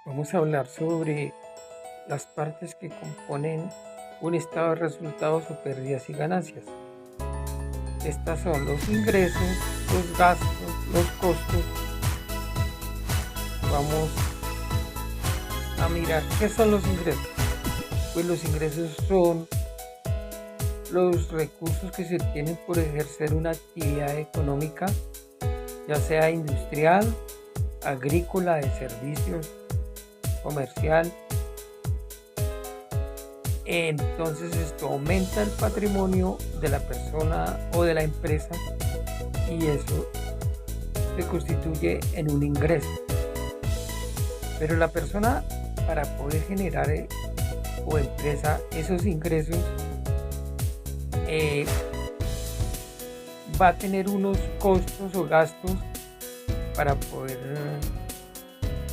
Vamos a hablar sobre las partes que componen un estado de resultados o pérdidas y ganancias. Estas son los ingresos, los gastos, los costos. Vamos a mirar qué son los ingresos. Pues los ingresos son los recursos que se obtienen por ejercer una actividad económica, ya sea industrial, agrícola, de servicios, comercial. Entonces esto aumenta el patrimonio de la persona o de la empresa y eso se constituye en un ingreso. Pero la persona, para poder generar o empresa esos ingresos, va a tener unos costos o gastos para poder,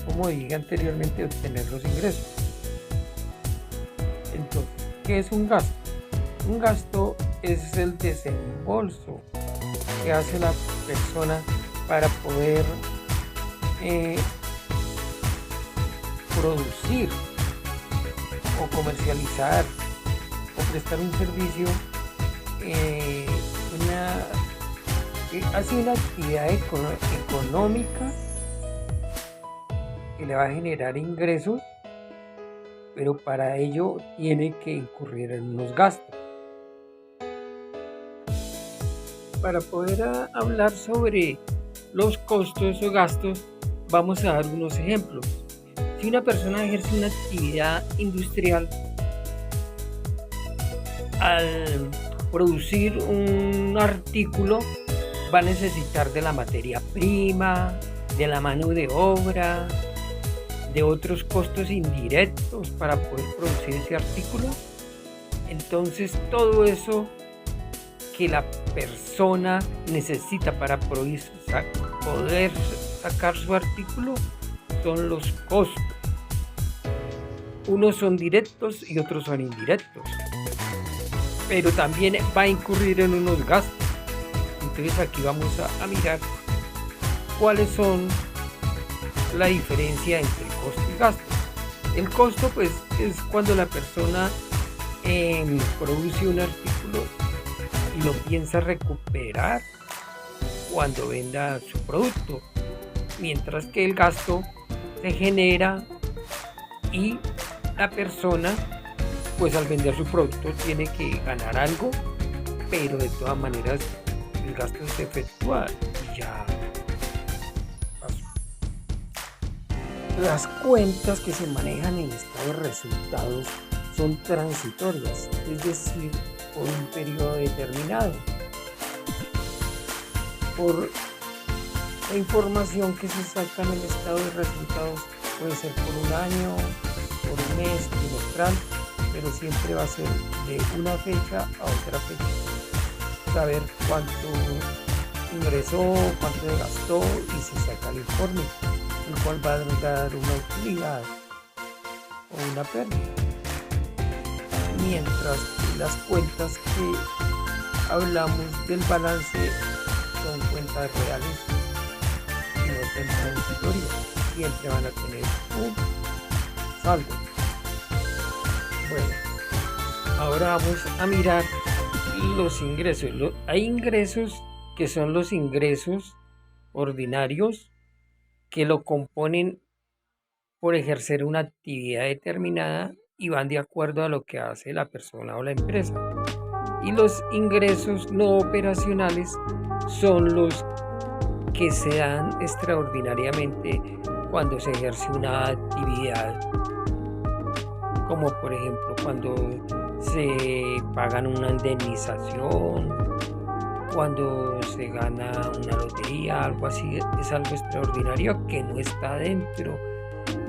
como dije anteriormente, obtener los ingresos. Entonces, ¿qué es un gasto? Un gasto es el desembolso que hace la persona para poder producir o comercializar o prestar un servicio, hace una actividad económica que le va a generar ingresos, pero para ello tiene que incurrir en unos gastos. Para poder hablar sobre los costos o gastos, vamos a dar unos ejemplos. Si una persona ejerce una actividad industrial, al producir un artículo va a necesitar de la materia prima, de la mano de obra, de otros costos indirectos para poder producir ese artículo. Entonces todo eso que la persona necesita para poder sacar su artículo son los costos. Unos son directos y otros son indirectos, pero también va a incurrir en unos gastos. Entonces aquí vamos a mirar cuáles son la diferencia entre costo y gasto. El costo pues es cuando la persona produce un artículo y lo piensa recuperar cuando venda su producto, mientras que el gasto se genera y la persona pues al vender su producto tiene que ganar algo, pero de todas maneras el gasto se efectúa y ya pasó. Las cuentas que se manejan en estado de resultados son transitorias, es decir, por un periodo determinado. Por la información que se saca en el estado de resultados puede ser por un año, por un mes, trimestral, pero siempre va a ser de una fecha a otra fecha. Saber cuánto ingresó, cuánto gastó y se saca el informe, el cual va a dar una utilidad o una pérdida. Mientras que las cuentas que hablamos del balance son cuentas reales y no son transitorias, siempre van a tener un saldo. Bueno, ahora vamos a mirar los ingresos. Hay ingresos que son los ingresos ordinarios que lo componen por ejercer una actividad determinada y van de acuerdo a lo que hace la persona o la empresa. Y los ingresos no operacionales son los que se dan extraordinariamente cuando se ejerce una actividad, como por ejemplo cuando se pagan una indemnización, cuando se gana una lotería, algo así. Es algo extraordinario que no está dentro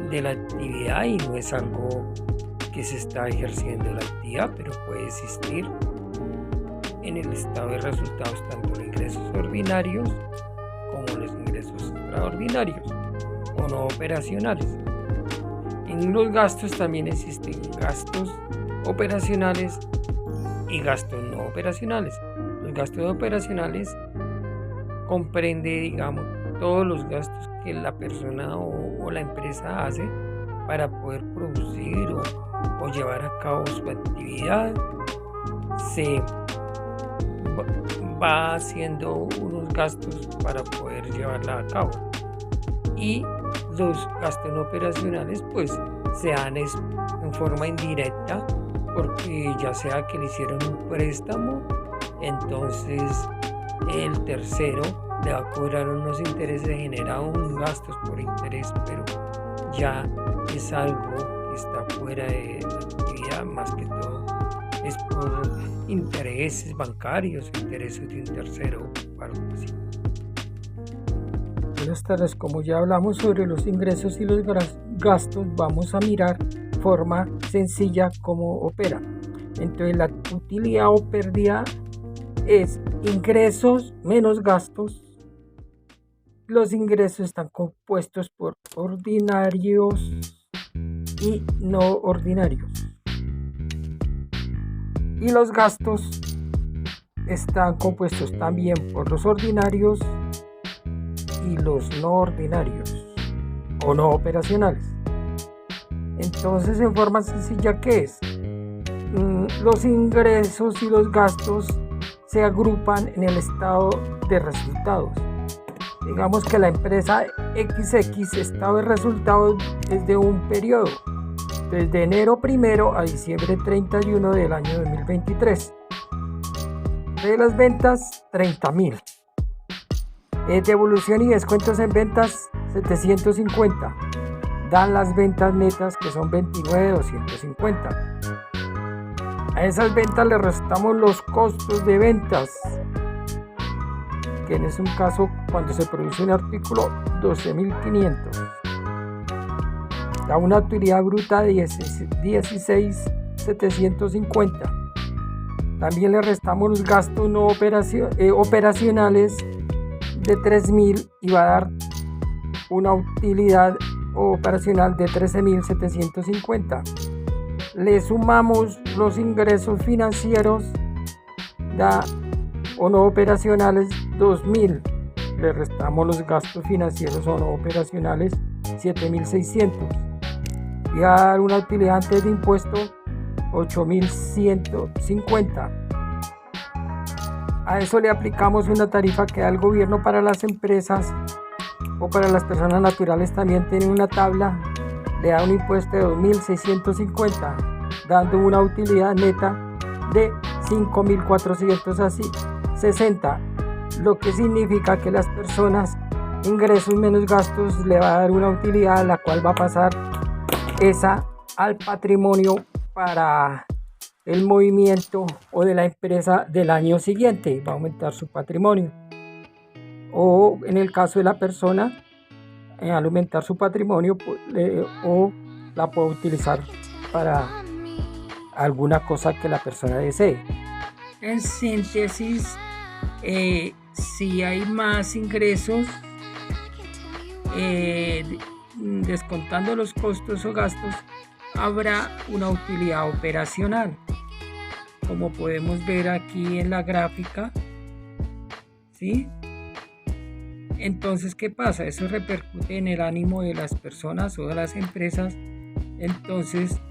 de la actividad y no es algo que se está ejerciendo la actividad, pero puede existir en el estado de resultados tanto los ingresos ordinarios como los ingresos extraordinarios o no operacionales. En los gastos también existen gastos operacionales y gastos no operacionales. Los gastos operacionales comprende, digamos, todos los gastos que la persona o la empresa hace para poder producir o llevar a cabo su actividad, se va haciendo unos gastos para poder llevarla a cabo, y los gastos no operacionales pues se dan en forma indirecta, porque ya sea que le hicieron un préstamo, entonces el tercero le va a cobrar unos intereses, genera un gastos por interés, pero ya es algo que está fuera de la actividad, más que todo es por intereses bancarios o intereses de un tercero o algo así. Buenas tardes, como ya hablamos sobre los ingresos y los gastos, vamos a mirar forma sencilla cómo opera. Entonces la utilidad o pérdida es ingresos menos gastos. Los ingresos están compuestos por ordinarios y no ordinarios, y los gastos están compuestos también por los ordinarios y los no ordinarios o no operacionales. Entonces, en forma sencilla, ¿qué es? Los ingresos y los gastos se agrupan en el estado de resultados. Digamos que la empresa XX, estado de resultados es de un periodo, desde enero 1 a diciembre 31 del año 2023. De las ventas, 30,000. Devolución y descuentos en ventas, 750. Dan las ventas netas, que son 29,250. A esas ventas le restamos los costos de ventas, que en ese caso, cuando se produce un artículo, 12,500. Da una utilidad bruta de 16,750. También le restamos los gastos no operacionales de 3,000 y va a dar una utilidad operacional de 13,750. Le sumamos los ingresos financieros o no operacionales, 2,000. Le restamos los gastos financieros o no operacionales, 7,600. Y va a dar una utilidad antes de impuesto, 8,150. A eso le aplicamos una tarifa que da el gobierno para las empresas, o para las personas naturales también tiene una tabla, le da un impuesto de 2,650, dando una utilidad neta de 5,460, lo que significa que las personas, ingresos menos gastos, le va a dar una utilidad, la cual va a pasar esa al patrimonio para el movimiento o de la empresa del año siguiente. Va a aumentar su patrimonio, o en el caso de la persona, al aumentar su patrimonio, o la puede utilizar para alguna cosa que la persona desee. En síntesis, si hay más ingresos, descontando los costos o gastos, habrá una utilidad operacional, como podemos ver aquí en la gráfica, ¿sí? Entonces, ¿qué pasa? Eso repercute en el ánimo de las personas o de las empresas. Entonces,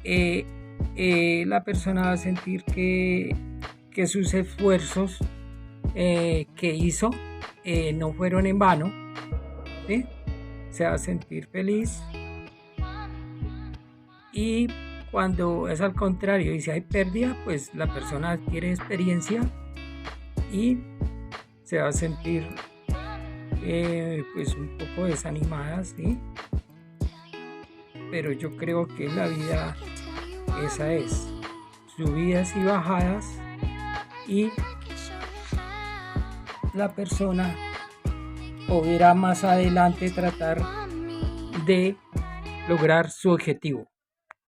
la persona va a sentir que sus esfuerzos que hizo no fueron en vano, ¿sí? Se va a sentir feliz. Y cuando es al contrario y si hay pérdida, pues la persona adquiere experiencia y se va a sentir pues un poco desanimada, ¿sí? Pero yo creo que la vida esa es, subidas y bajadas, y la persona podrá más adelante tratar de lograr su objetivo.